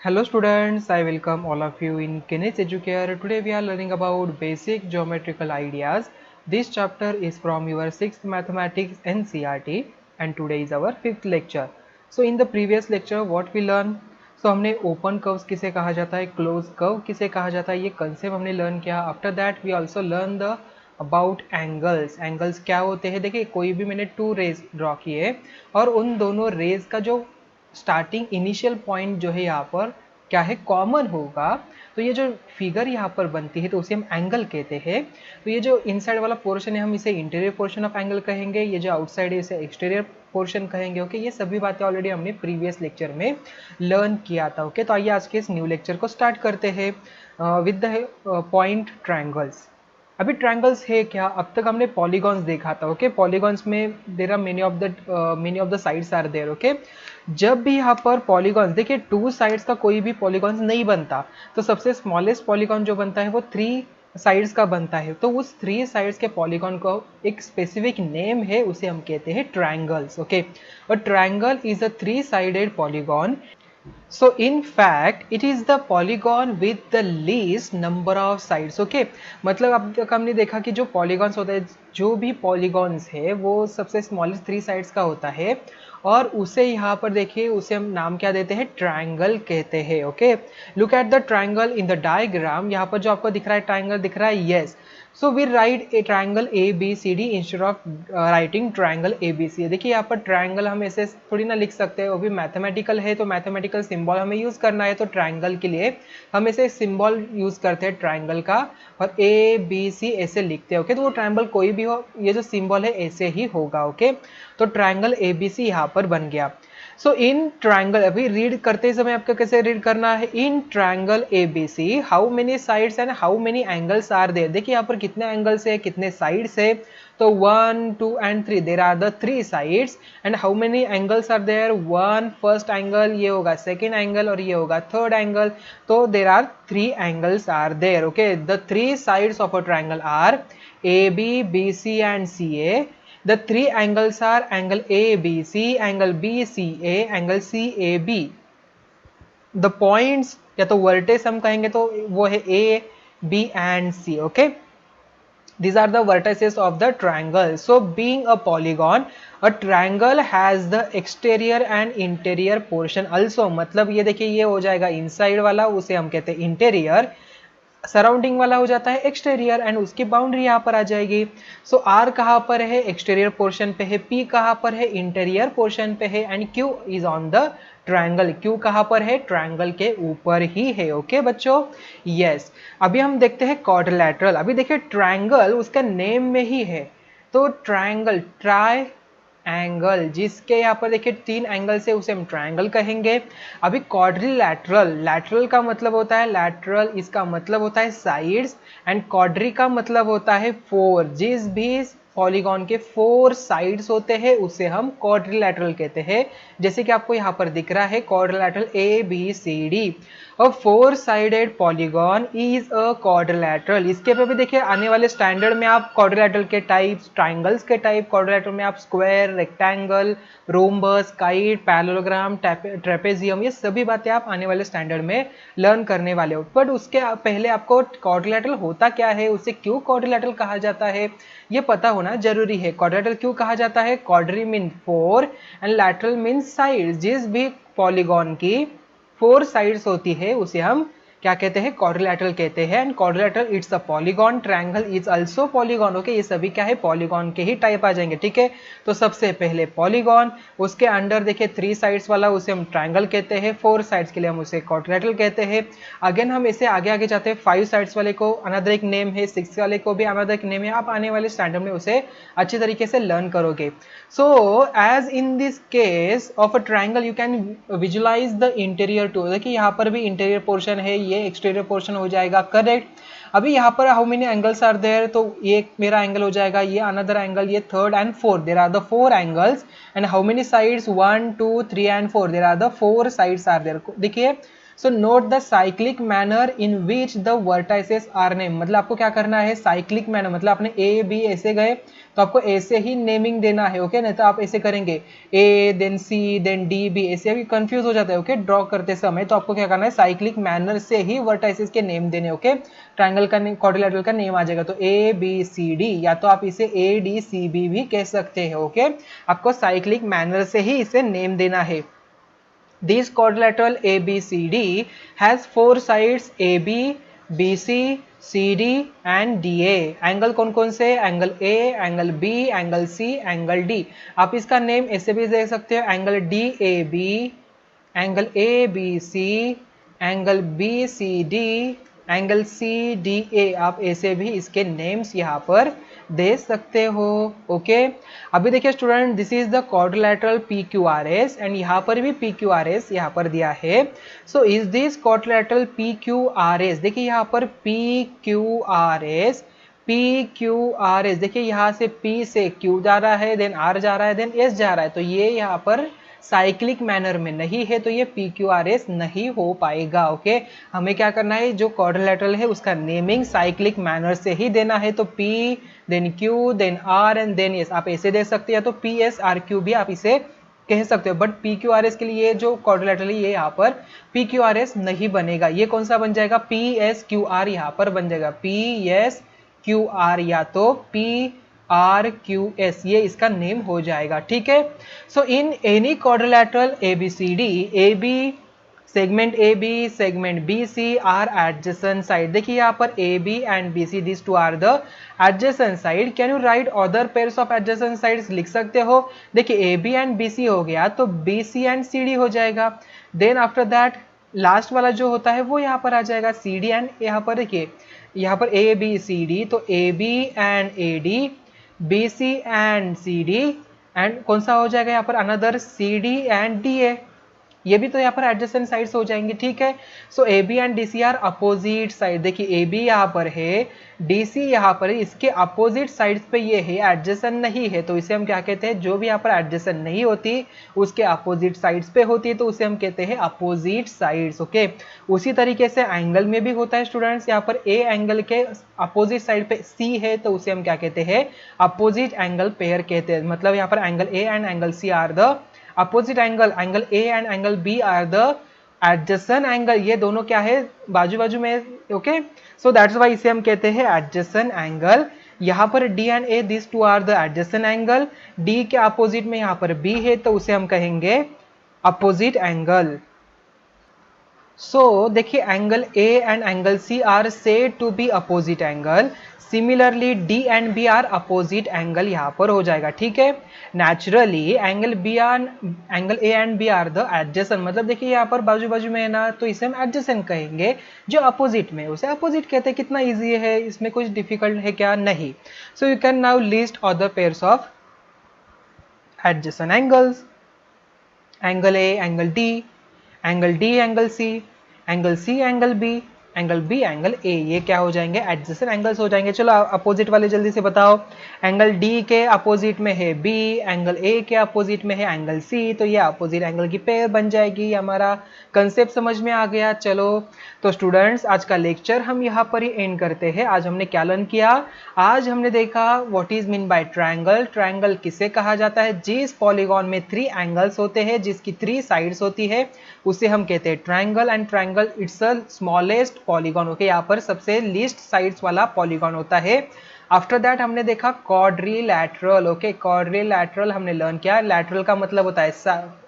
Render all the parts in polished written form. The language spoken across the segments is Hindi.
Hello students, I welcome all of you in Kenneth Educare. Today we are learning about basic geometrical ideas. This chapter is from your 6th Mathematics NCERT and today is our 5th lecture. So in the previous lecture what we learned? So हमने open curves किसे कहा जाता है, closed curve किसे कहा जाता है, ये concept हमने learn किया. After that we also learn the about angles क्या होते हैं. देखिए कोई भी मैंने टू रेज ड्रॉ किए और उन दोनों रेज का जो स्टार्टिंग इनिशियल पॉइंट जो है यहाँ पर क्या है, कॉमन होगा. तो ये जो फिगर यहाँ पर बनती है तो उसे हम एंगल कहते हैं. तो ये जो इनसाइड वाला पोर्शन है हम इसे इंटीरियर पोर्शन ऑफ एंगल कहेंगे, ये जो आउटसाइड है इसे एक्सटीरियर पोर्शन कहेंगे. ओके, ये सभी बातें ऑलरेडी हमने प्रीवियस लेक्चर में लर्न किया था. ओके, तो आइए आज के इस न्यू लेक्चर को स्टार्ट करते हैं विद द पॉइंट ट्रायंगल्स. अभी ट्रायंगल्स है क्या, अब तक हमने पॉलीगॉन्स देखा था. ओके, पॉलीगॉन्स में there are many of the sides are there. Okay, जब भी यहाँ पर पॉलीगॉन्स देखिए टू साइड्स का कोई भी पॉलीगॉन्स नहीं बनता, तो सबसे स्मॉलेस्ट पॉलीगॉन जो बनता है वो थ्री साइड्स का बनता है. तो उस थ्री साइड्स के पॉलीगॉन को एक स्पेसिफिक नेम है, उसे हम कहते हैं ट्रायंगल्स. ओके, और triangle is a three sided polygon. So in fact it is the polygon with the least number of sides. Okay, मतलब अब तक हमने देखा कि जो पॉलीगॉन्स होता है, जो भी पॉलीगॉन्स है वो सबसे स्मॉलेस्ट थ्री साइड्स का होता है और उसे यहाँ पर देखिए उसे हम नाम क्या देते हैं, ट्रायंगल कहते हैं. Okay, look at the triangle in the diagram. यहाँ पर जो आपको दिख रहा है ट्रायंगल दिख रहा है, yes. So we write a triangle A B C D instead of writing triangle A B C. देखिए यहाँ पर ट्रायंगल हम ऐसे थोड़ी ना लिख सकते हैं, वो भी मैथमेटिकल है तो मैथमेटिकल सिंबल हमें यूज़ करना है. तो ट्रायंगल के लिए हम ऐसे सिंबल यूज़ करते हैं ट्रायंगल का और ए बी सी ऐसे लिखते हैं. ओके, तो वो ट्रायंगल कोई भी हो, ये जो सिंबल है ऐसे ही होगा. ओके, तो ट्रायंगल ए बी सी यहाँ पर बन गया. सो इन ट्रायंगल, अभी रीड करते समय आपको कैसे रीड करना है, in triangle A B C how many sides and how many angles are there. देखिए यहाँ पर कितने एंगल्स है, कितने साइड्स है. तो 1 2 and 3, there are the three sides. And how many angles are there, one first angle, ये होगा सेकेंड एंगल और ये होगा थर्ड एंगल. तो there are three angles are there. Okay, the three sides of a triangle are A B B C and C A. The three angles are angle ABC, angle BCA, angle CAB. The points या तो वर्टेक्स हम कहेंगे तो वो है A, B and C. Okay, these are the vertices of the triangle. So being a polygon, a triangle has the exterior and interior portion also. मतलब ये देखिए ये हो जाएगा इनसाइड वाला, उसे हम कहते हैं इंटीरियर. सराउंडिंग वाला हो जाता है एक्सटीरियर एंड उसकी बाउंड्री यहाँ पर आ जाएगी. सो आर कहाँ पर है, एक्सटीरियर पोर्शन पे है. पी कहाँ पर है, इंटीरियर पोर्शन पे है. And Q is on the triangle. Q कहाँ पर है, ट्रायंगल के ऊपर ही है. ओके बच्चों, यस. अभी हम देखते हैं क्वाड्रिलैटरल. अभी देखिए ट्रायंगल उसका नेम में ही है. तो ट्रायंगल, ट्राई एंगल, जिसके यहाँ पर देखिए तीन एंगल से उसे हम ट्रायंगल कहेंगे. अभी क्वाड्रिलैटरल, लैटरल का मतलब होता है लैटरल, इसका मतलब होता है साइड्स. एंड क्वाड्री का मतलब होता है फोर. जिस भी पॉलीगॉन के फोर साइड्स होते हैं उसे हम क्वाड्रिलैटरल कहते हैं. जैसे कि आपको यहाँ पर दिख रहा है quadrilateral A B C D. A four sided polygon is a quadrilateral. इसके पे भी देखिए आने वाले स्टैंडर्ड में आप क्वाड्रिलैटरल के टाइप्स, ट्राइंगल्स के टाइप, क्वाड्रिलैटरल में आप square, rectangle, rhombus, kite, parallelogram, trapezium, ये सभी बातें आप आने वाले स्टैंडर्ड में लर्न करने वाले हो. बट उसके पहले आपको क्वाड्रिलैटरल होता क्या है, उसे क्यों क्वाड्रिलैटरल कहा जाता है, ये पता होना जरूरी है. क्वाड्रिलैटरल क्यों कहा जाता है, quadri mean four and lateral mean side. जिस भी पॉलीगॉन की फोर साइड्स होती है उसे हम क्या कहते हैं, क्वाड्रिलैटरल कहते हैं. And quadrilateral it's a polygon, triangle is also polygon. Okay, ये सभी क्या है, पॉलीगॉन के ही टाइप आ जाएंगे. ठीक है, तो सबसे पहले पॉलीगॉन, उसके अंडर देखिए थ्री साइड्स वाला उसे हम ट्रायंगल कहते हैं, फोर साइड्स के लिए हम उसे क्वाड्रिलैटरल कहते हैं. अगेन हम इसे आगे आगे जाते हैं, फाइव साइड्स वाले को अनदर एक नेम है, सिक्स वाले को भी अनदर एक नेम है. आप आने वाले स्टैंडर्ड में उसे अच्छी तरीके से लर्न करोगे. So as in this case of a triangle you can visualise the interior too. देखिए यहाँ पर भी इंटीरियर पोर्शन है, ये एक्सटीरियर पोर्शन हो जाएगा. करेक्ट. अभी यहाँ पर how many angles are there, तो ये मेरा एंगल हो जाएगा, ये अनदर एंगल, ये third and fourth. There are the four angles. And how many sides, 1 2 3 and 4, there are the four sides are there. देखिए so note the cyclic manner in which the vertices are name, मतलब आपको क्या करना है साइक्लिक मैनर, मतलब आपने ए बी ऐसे गए तो आपको ऐसे ही नेमिंग देना है, ओके। नहीं तो आप ऐसे करेंगे A then C then D B, ऐसे अभी कंफ्यूज हो जाता है, ओके ड्रॉ करते समय। तो आपको क्या करना है साइक्लिक मैनर से ही वर्टाइसेस के नेम देने, ओके। ट्रायंगल का क्वाड्रिलेटरल का नेम आ जाएगा, तो ए बी सी डी, या तो आप इसे ए डी सी बी भी कह सकते हैं, ओके। आपको साइक्लिक मैनर से ही इसे नेम देना है। This quadrilateral ABCD has four sides AB, BC, CD and DA. Angle कौन कौन से? Angle A, angle B, angle C, angle D। आप इसका नेम ऐसे भी दे सकते हो, angle DAB, angle ABC, angle BCD, angle CDA। आप ऐसे भी इसके नेम्स यहाँ पर दे सकते हो, ओके। अभी देखिए student, this is the quadrilateral PQRS and यहाँ पर भी PQRS यहाँ पर दिया है। So is this quadrilateral PQRS, देखिए यहाँ पर PQRS, देखिए यहाँ से P से Q जा रहा है, देन R जा रहा है, देन S जा रहा है, तो ये यहाँ पर साइक्लिक मैनर में नहीं है, तो ये PQRS नहीं हो पाएगा, ओके। हमें क्या करना है, जो क्वाड्रिलेटरल है उसका नेमिंग साइक्लिक मैनर से ही देना है, तो P then Q then R and then S, आप ऐसे दे सकते हैं, तो PSRQ भी आप इसे कह सकते हो। बट PQRS के लिए जो क्वाड्रिलेटरल है ये यहाँ पर PQRS नहीं बनेगा, ये कौन सा बन जाएगा PSQR, यहाँ पर बन जाएगा PSQR या तो PRQS, ये इसका नेम हो जाएगा, ठीक है। So in any quadrilateral ABCD, AB segment AB segment BC are adjacent side, देखिए यहाँ पर AB and BC this two are the adjacent side. Can you write other pairs of adjacent sides, लिख सकते हो। देखिए AB एंड BC हो गया तो BC एंड CD हो जाएगा, देन आफ्टर दैट लास्ट वाला जो होता है वो यहाँ पर आ जाएगा CD एंड, यहाँ पर देखिए यहाँ पर ABCD, तो AB and AD, BC and CD and कौन सा हो जाएगा यहाँ पर अनदर CD एंड DA, ये भी तो यहाँ पर एडजेसेंट साइड्स हो जाएंगे, ठीक है। So AB and DC are opposite side, देखिए AB यहाँ पर है, DC यहाँ पर है, इसके अपोजिट साइड्स पे ये है, एडजेसेंट नहीं है, तो इसे हम क्या कहते हैं, जो भी यहाँ पर एडजेसेंट नहीं होती उसके अपोजिट साइड्स पे होती है, तो उसे हम कहते हैं अपोजिट साइड्स, ओके। उसी तरीके से एंगल में भी होता है स्टूडेंट्स, यहाँ पर A एंगल के अपोजिट साइड पे C है, तो उसे हम क्या कहते हैं अपोजिट एंगल पेयर कहते हैं। मतलब यहाँ पर angle A and angle C are the opposite angle, angle A and angle B are the adjacent angle, ये दोनों क्या है बाजू बाजू में, ओके। सो दैट्स व्हाई इसे हम कहते हैं एडजेसेंट एंगल। यहाँ पर D and A this two are the adjacent angle, D के अपोजिट में यहाँ पर B है, तो उसे हम कहेंगे अपोजिट एंगल। सो देखिए angle A and angle C are said to be opposite angle, similarly D and B are opposite angle यहाँ पर हो जाएगा, ठीक है। Naturally angle A and B are the adjacent, मतलब देखिए यहाँ पर बाजू बाजू में है ना, तो इसे हम एडजेसेंट कहेंगे, जो अपोजिट में उसे अपोजिट कहते हैं। कितना इजी है, इसमें कुछ डिफिकल्ट है क्या? नहीं। So you can now list other pairs of adjacent angles, angle A angle D, angle D angle C, angle C angle B, angle B angle A, ये क्या हो जाएंगे एडजेसेंट एंगल्स हो जाएंगे। चलो अपोजिट वाले जल्दी से बताओ। एंगल D के अपोजिट में है B, एंगल A के अपोजिट में है एंगल C, तो ये अपोजिट एंगल की पेयर बन जाएगी। हमारा कंसेप्ट समझ में आ गया। चलो तो स्टूडेंट्स आज का लेक्चर हम यहाँ पर ही एंड करते हैं। आज हमने क्या लर्न किया? आज हमने देखा what is mean by triangle. Triangle किसे कहा जाता है? जिस पॉलीगॉन में 3 एंगल्स होते हैं, जिसकी 3 साइड्स होती है, उसे हम कहते हैं triangle. And triangle it's a smallest polygon, okay. यहाँ पर सबसे लीस्ट साइड्स वाला पॉलीगॉन होता है। आफ्टर दैट हमने देखा क्वाड्रिलैटरल, ओके। क्वाड्रिलैटरल हमने लर्न किया। लैटरल का मतलब होता है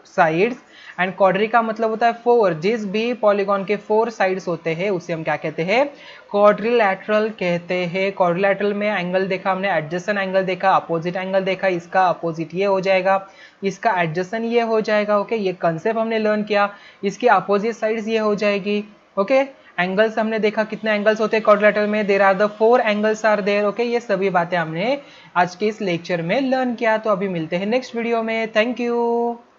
साइड्स एंड क्वाड्री का मतलब होता है 4। जिस भी पॉलीगॉन के 4 साइड्स होते हैं उसे हम क्या कहते हैं? क्वाड्रिलैटरल कहते हैं। क्वाड्रिलैटरल में एंगल देखा हमने, एडजेसेंट एंगल देखा, अपोजिट एंगल देखा, इसका अपोजिट ये हो जाएगा, इसका एडजेसेंट ये हो जाएगा, ओके। ये कंसेप्ट हमने लर्न किया। इसकी अपोजिट साइड्स ये हो जाएगी, ओके। एंगल्स हमने देखा, कितने एंगल्स होते हैं क्वाड्रिलैटरल में, there are the 4 angles are there, okay. ये सभी बातें हमने आज के इस लेक्चर में लर्न किया। तो अभी मिलते हैं नेक्स्ट वीडियो में। Thank you.